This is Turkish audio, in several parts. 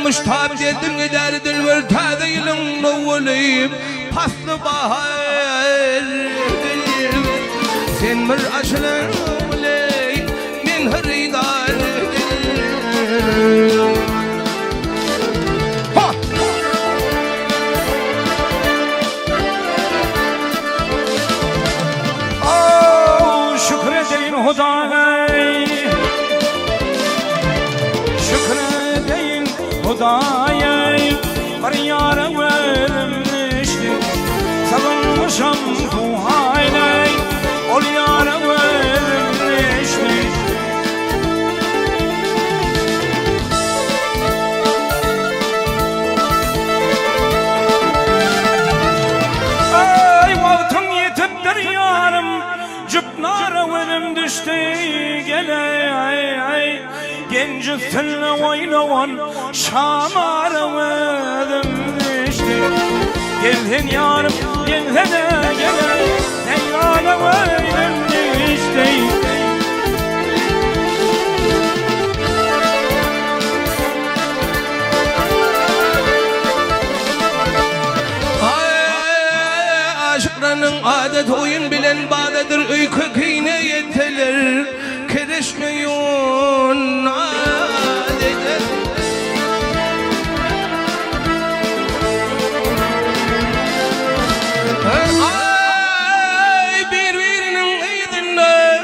müştab dedim gider dilber tadilin nuvuliyim paslı bahar sen bir aşılan uley min hırıydar şükredeyin Huda'ya şükredeyin Huda'ya bir yara verilmişti savunmuşam bu hayle ol yara verilmişti ay vaktın yetiptir yarım cüpnara verim düştü gele ay genç sınlı oynavan şamara verim düştü gelin yarım gelene gele teyyara verim düştü aşıklarının adet oyun bilen bağdadır uyku kıyne yeteler kerişmeyon adetler ay birbirinin ıydında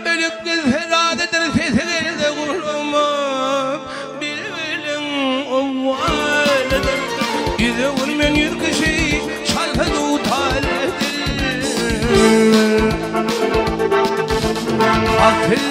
ölüp kız heradedir sesleri de kurulma birbirinin ovvalıdır yüze vurmayan yüz kişi şarkı tutar akıl